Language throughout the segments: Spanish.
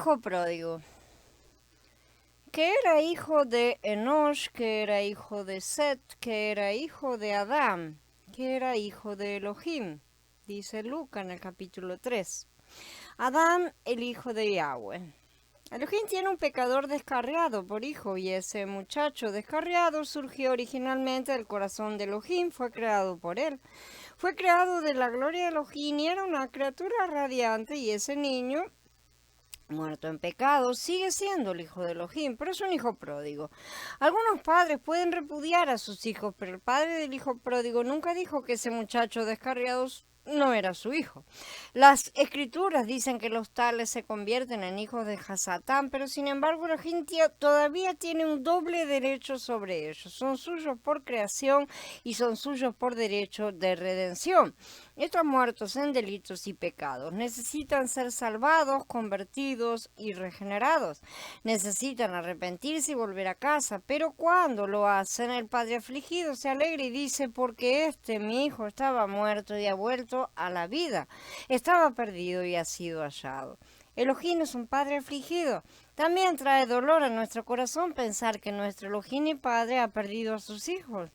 hijo pródigo, que era hijo de Enosh, que era hijo de Set, que era hijo de Adán, que era hijo de Elohim, dice Lucas en el capítulo 3. Adán, el hijo de Yahweh. Elohim tiene un pecador descarriado por hijo, y ese muchacho descarriado surgió originalmente del corazón de Elohim, fue creado por él. Fue creado de la gloria de Elohim y era una criatura radiante, y ese niño, muerto en pecado, sigue siendo el hijo de Elohim, pero es un hijo pródigo. Algunos padres pueden repudiar a sus hijos, pero el padre del hijo pródigo nunca dijo que ese muchacho descarriado no era su hijo. Las escrituras dicen que los tales se convierten en hijos de Hasatán, pero sin embargo la gente todavía tiene un doble derecho sobre ellos. Son suyos por creación y son suyos por derecho de redención. Estos muertos en delitos y pecados necesitan ser salvados, convertidos y regenerados. Necesitan arrepentirse y volver a casa, pero cuando lo hacen, el padre afligido se alegra y dice: porque mi hijo, estaba muerto y ha vuelto a la vida, estaba perdido y ha sido hallado. Elohim es un padre afligido. También trae dolor a nuestro corazón pensar que nuestro Elohim y Padre ha perdido a sus hijos.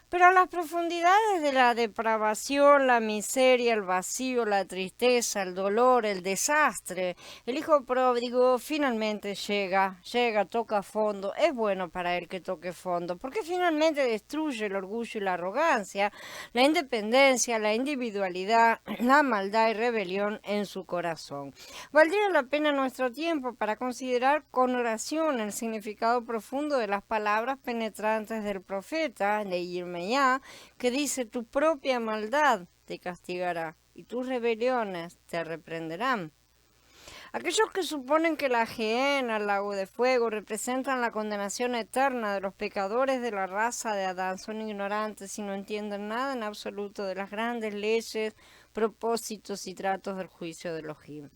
Pero a las profundidades de la depravación, la miseria, el vacío, la tristeza, el dolor, el desastre, el hijo pródigo finalmente llega, toca fondo. Es bueno para él que toque fondo, porque finalmente destruye el orgullo y la arrogancia, la independencia, la individualidad, la maldad y rebelión en su corazón. Valdría la pena nuestro tiempo para considerar con oración el significado profundo de las palabras penetrantes del profeta de Yirmeyá, que dice: tu propia maldad te castigará y tus rebeliones te reprenderán. Aquellos que suponen que la gehenna, el lago de fuego, representan la condenación eterna de los pecadores de la raza de Adán son ignorantes y no entienden nada en absoluto de las grandes leyes, propósitos y tratos del juicio de Elohim.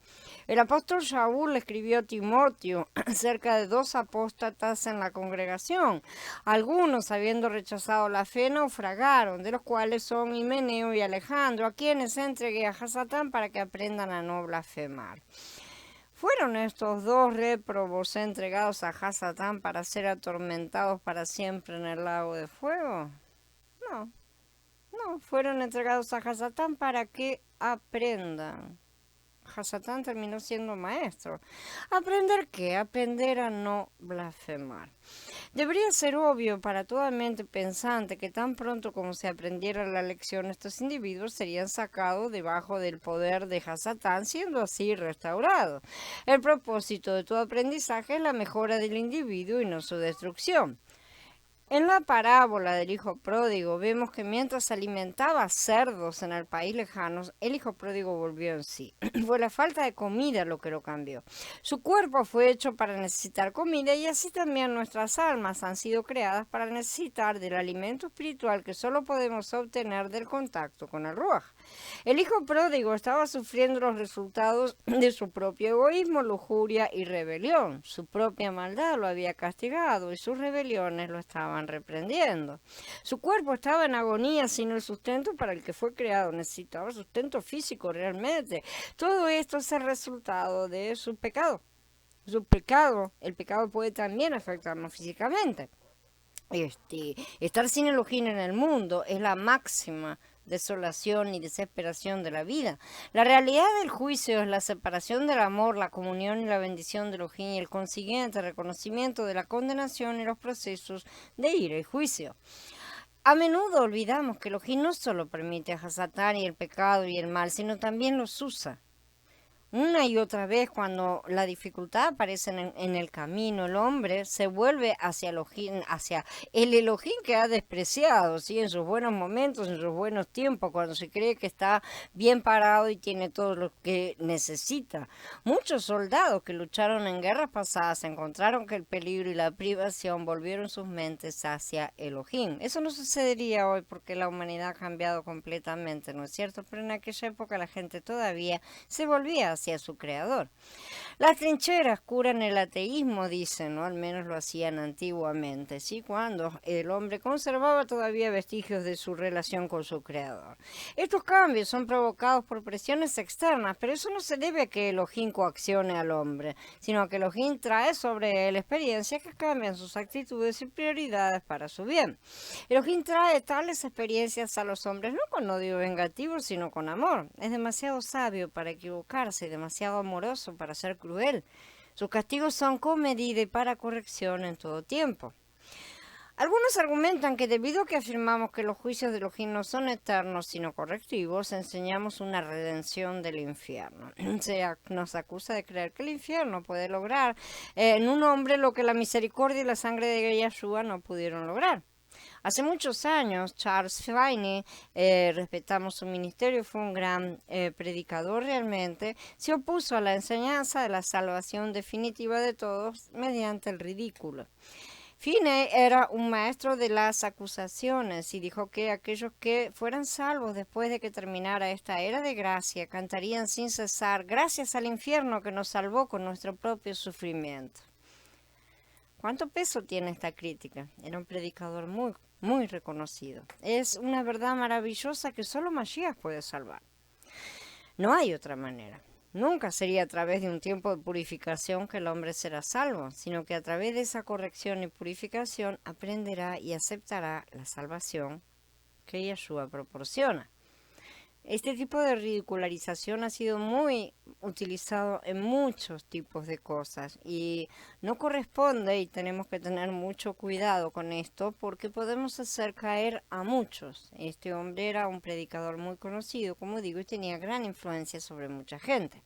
El apóstol Shaul escribió a Timoteo acerca de 2 apóstatas en la congregación. Algunos, habiendo rechazado la fe, naufragaron, de los cuales son Himeneo y Alejandro, a quienes entregué a Hasatán para que aprendan a no blasfemar. ¿Fueron estos 2 réprobos entregados a Hasatán para ser atormentados para siempre en el lago de fuego? No, fueron entregados a Hasatán para que aprendan. Hasatán terminó siendo maestro. ¿Aprender qué? Aprender a no blasfemar. Debería ser obvio para toda mente pensante que tan pronto como se aprendiera la lección, estos individuos serían sacados debajo del poder de Hasatán, siendo así restaurados. El propósito de todo aprendizaje es la mejora del individuo y no su destrucción. En la parábola del hijo pródigo vemos que mientras alimentaba cerdos en el país lejano, el hijo pródigo volvió en sí. Fue la falta de comida lo que lo cambió. Su cuerpo fue hecho para necesitar comida, y así también nuestras almas han sido creadas para necesitar del alimento espiritual que solo podemos obtener del contacto con el Ruaj. El hijo pródigo estaba sufriendo los resultados de su propio egoísmo, lujuria y rebelión. Su propia maldad lo había castigado y sus rebeliones lo estaban reprendiendo. Su cuerpo estaba en agonía sin el sustento para el que fue creado. Necesitaba sustento físico realmente. Todo esto es el resultado de su pecado. El pecado puede también afectarnos físicamente. Estar sin Elohim en el mundo es la máxima desolación y desesperación de la vida. La realidad del juicio es la separación del amor, la comunión y la bendición de Elohim y el consiguiente reconocimiento de la condenación y los procesos de ira y juicio. A menudo olvidamos que Elohim no solo permite a Hasatán y el pecado y el mal, sino también los usa. Una y otra vez, cuando la dificultad aparece en el camino, el hombre se vuelve hacia el Elohim que ha despreciado, ¿sí? En sus buenos momentos, en sus buenos tiempos, cuando se cree que está bien parado y tiene todo lo que necesita. Muchos soldados que lucharon en guerras pasadas encontraron que el peligro y la privación volvieron sus mentes hacia Elohim. Eso no sucedería hoy porque la humanidad ha cambiado completamente, ¿no es cierto? Pero en aquella época la gente todavía se volvía hacia su creador. Las trincheras curan el ateísmo, dicen, o al menos lo hacían antiguamente, ¿sí? Cuando el hombre conservaba todavía vestigios de su relación con su creador. Estos cambios son provocados por presiones externas, pero eso no se debe a que Elohim coaccione al hombre, sino a que Elohim trae sobre él experiencias que cambian sus actitudes y prioridades para su bien. Elohim trae tales experiencias a los hombres no con odio vengativo, sino con amor. Es demasiado sabio para equivocarse y demasiado amoroso para ser cruel. Sus castigos son con medida y para corrección en todo tiempo. Algunos argumentan que debido a que afirmamos que los juicios de Elohim no son eternos sino correctivos, enseñamos una redención del infierno. Nos acusa de creer que el infierno puede lograr en un hombre lo que la misericordia y la sangre de Yeshua no pudieron lograr. Hace muchos años, Charles Finney, respetamos su ministerio, fue un gran predicador realmente, se opuso a la enseñanza de la salvación definitiva de todos mediante el ridículo. Finney era un maestro de las acusaciones y dijo que aquellos que fueran salvos después de que terminara esta era de gracia cantarían sin cesar gracias al infierno que nos salvó con nuestro propio sufrimiento. ¿Cuánto peso tiene esta crítica? Era un predicador muy reconocido. Es una verdad maravillosa que solo Mashiach puede salvar. No hay otra manera. Nunca sería a través de un tiempo de purificación que el hombre será salvo, sino que a través de esa corrección y purificación aprenderá y aceptará la salvación que Yeshua proporciona. Este tipo de ridicularización ha sido muy utilizado en muchos tipos de cosas y no corresponde, y tenemos que tener mucho cuidado con esto porque podemos hacer caer a muchos. Este hombre era un predicador muy conocido, como digo, y tenía gran influencia sobre mucha gente.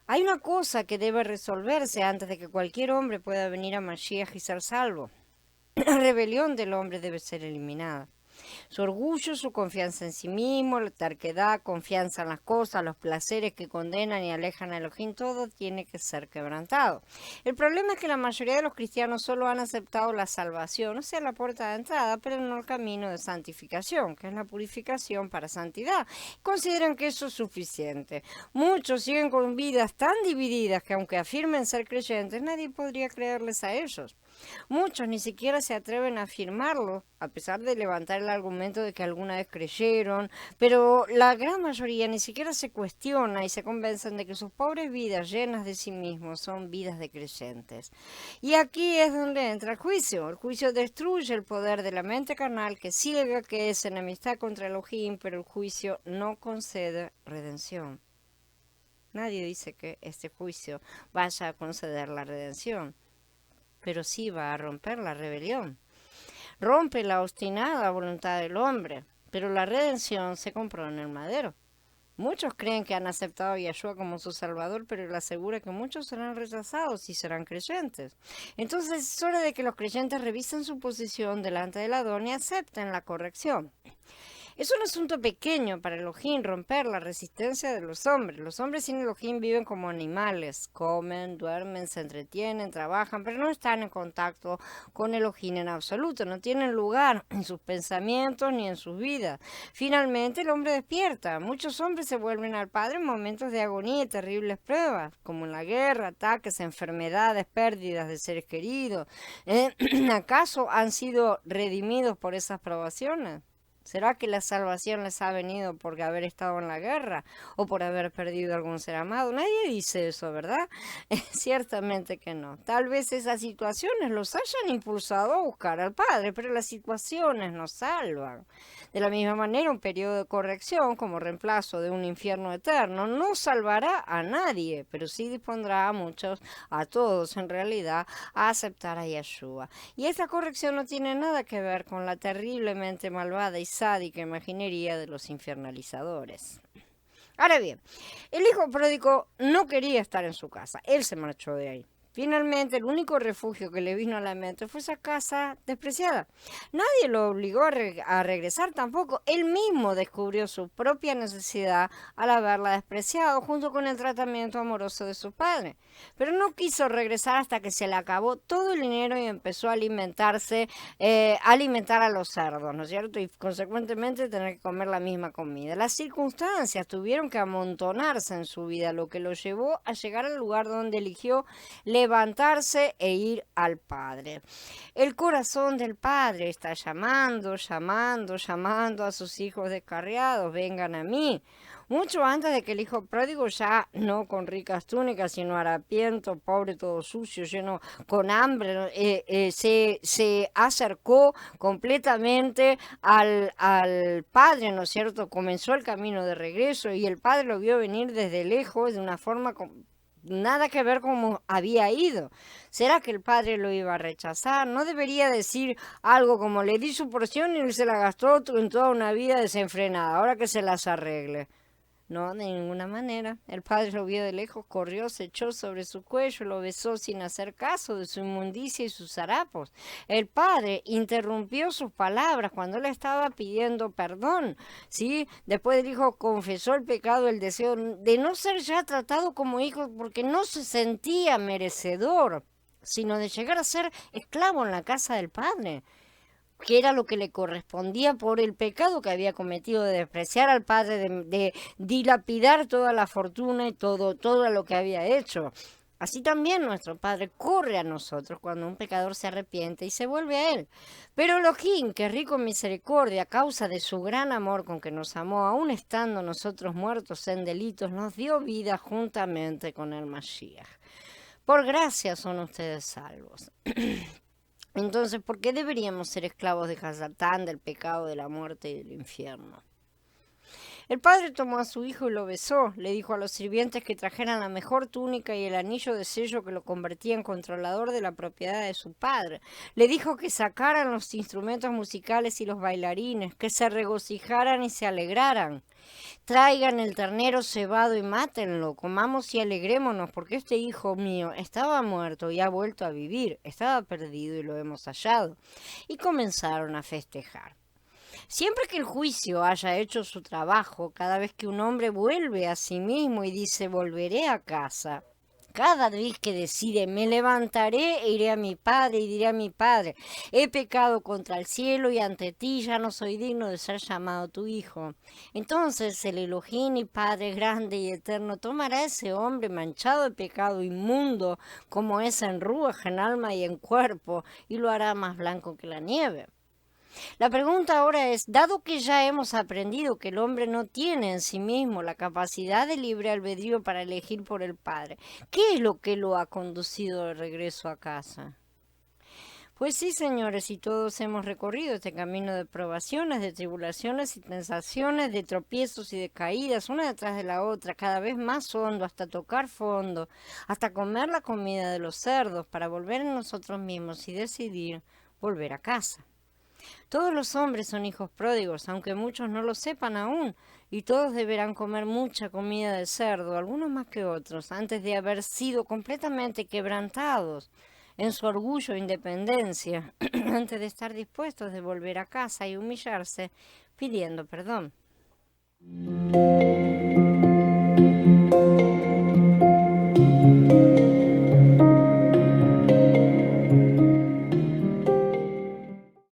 Hay una cosa que debe resolverse antes de que cualquier hombre pueda venir a Mashiach y ser salvo. La rebelión del hombre debe ser eliminada. Su orgullo, su confianza en sí mismo, la terquedad, confianza en las cosas, los placeres que condenan y alejan a Elohim, todo tiene que ser quebrantado. El problema es que la mayoría de los cristianos solo han aceptado la salvación, o sea, la puerta de entrada, pero no el camino de santificación, que es la purificación para santidad. Consideran que eso es suficiente. Muchos siguen con vidas tan divididas que aunque afirmen ser creyentes, nadie podría creerles a ellos. Muchos ni siquiera se atreven a afirmarlo, a pesar de levantar el argumento de que alguna vez creyeron, pero la gran mayoría ni siquiera se cuestiona y se convencen de que sus pobres vidas llenas de sí mismos son vidas de creyentes. Y aquí es donde entra el juicio. El juicio destruye el poder de la mente carnal que ciega, que es enemistad contra Elohim, pero el juicio no concede redención. Nadie dice que este juicio vaya a conceder la redención, pero sí va a romper la rebelión. Rompe la obstinada voluntad del hombre, pero la redención se compró en el madero. Muchos creen que han aceptado a Yeshua como su Salvador, pero él asegura que muchos serán rechazados y serán creyentes. Entonces es hora de que los creyentes revisen su posición delante del Adón y acepten la corrección. Es un asunto pequeño para Elohim romper la resistencia de los hombres. Los hombres sin Elohim viven como animales, comen, duermen, se entretienen, trabajan, pero no están en contacto con Elohim en absoluto, no tienen lugar en sus pensamientos ni en sus vidas. Finalmente el hombre despierta. Muchos hombres se vuelven al Padre en momentos de agonía y terribles pruebas, como en la guerra, ataques, enfermedades, pérdidas de seres queridos. ¿Acaso han sido redimidos por esas probaciones? ¿Será que la salvación les ha venido por haber estado en la guerra o por haber perdido algún ser amado? Nadie dice eso, ¿verdad? Ciertamente que no. Tal vez esas situaciones los hayan impulsado a buscar al Padre, pero las situaciones nos salvan. De la misma manera, un periodo de corrección como reemplazo de un infierno eterno no salvará a nadie, pero sí dispondrá a muchos, a todos en realidad, a aceptar a Yeshua. Y esta corrección no tiene nada que ver con la terriblemente malvada y sádica imaginería de los infernalizadores. Ahora bien, el hijo pródigo no quería estar en su casa, él se marchó de ahí. Finalmente, el único refugio que le vino a la mente fue esa casa despreciada. Nadie lo obligó a regresar tampoco. Él mismo descubrió su propia necesidad al haberla despreciado junto con el tratamiento amoroso de su padre. Pero no quiso regresar hasta que se le acabó todo el dinero y empezó a alimentar a los cerdos, ¿no es cierto? Y consecuentemente tener que comer la misma comida. Las circunstancias tuvieron que amontonarse en su vida, lo que lo llevó a llegar al lugar donde eligió levantarse e ir al Padre. El corazón del Padre está llamando, llamando, llamando a sus hijos descarriados, vengan a mí. Mucho antes de que el hijo pródigo, ya no con ricas túnicas, sino harapiento, pobre, todo sucio, lleno con hambre, se acercó completamente al padre, ¿no es cierto? Comenzó el camino de regreso y el padre lo vio venir desde lejos de una forma nada que ver como había ido. ¿Será que el padre lo iba a rechazar? No debería decir algo como le di su porción y él se la gastó en toda una vida desenfrenada, ahora que se las arregle. No, de ninguna manera. El padre lo vio de lejos, corrió, se echó sobre su cuello, lo besó sin hacer caso de su inmundicia y sus harapos. El padre interrumpió sus palabras cuando le estaba pidiendo perdón, ¿sí? Después el hijo confesó el pecado, el deseo de no ser ya tratado como hijo porque no se sentía merecedor, sino de llegar a ser esclavo en la casa del padre, que era lo que le correspondía por el pecado que había cometido de despreciar al padre, de dilapidar toda la fortuna y todo lo que había hecho. Así también nuestro Padre corre a nosotros cuando un pecador se arrepiente y se vuelve a Él. Pero Elohim, que rico en misericordia, a causa de su gran amor con que nos amó, aun estando nosotros muertos en delitos, nos dio vida juntamente con el Mashiach. Por gracia son ustedes salvos. Entonces, ¿por qué deberíamos ser esclavos de Hasatán, del pecado, de la muerte y del infierno? El padre tomó a su hijo y lo besó. Le dijo a los sirvientes que trajeran la mejor túnica y el anillo de sello que lo convertía en controlador de la propiedad de su padre. Le dijo que sacaran los instrumentos musicales y los bailarines, que se regocijaran y se alegraran. Traigan el ternero cebado y mátenlo, comamos y alegrémonos, porque este hijo mío estaba muerto y ha vuelto a vivir, estaba perdido y lo hemos hallado. Y comenzaron a festejar. Siempre que el juicio haya hecho su trabajo, cada vez que un hombre vuelve a sí mismo y dice volveré a casa, cada vez que decide me levantaré e iré a mi padre y diré a mi padre, he pecado contra el cielo y ante ti ya no soy digno de ser llamado tu hijo. Entonces el Elohim y Padre grande y eterno tomará a ese hombre manchado de pecado inmundo como es en ruaj, en alma y en cuerpo, y lo hará más blanco que la nieve. La pregunta ahora es, dado que ya hemos aprendido que el hombre no tiene en sí mismo la capacidad de libre albedrío para elegir por el Padre, ¿qué es lo que lo ha conducido de regreso a casa? Pues sí, señores, y todos hemos recorrido este camino de probaciones, de tribulaciones y tentaciones, de tropiezos y de caídas, una detrás de la otra, cada vez más hondo, hasta tocar fondo, hasta comer la comida de los cerdos, para volver en nosotros mismos y decidir volver a casa. Todos los hombres son hijos pródigos, aunque muchos no lo sepan aún, y todos deberán comer mucha comida de cerdo, algunos más que otros, antes de haber sido completamente quebrantados en su orgullo e independencia, antes de estar dispuestos de volver a casa y humillarse pidiendo perdón.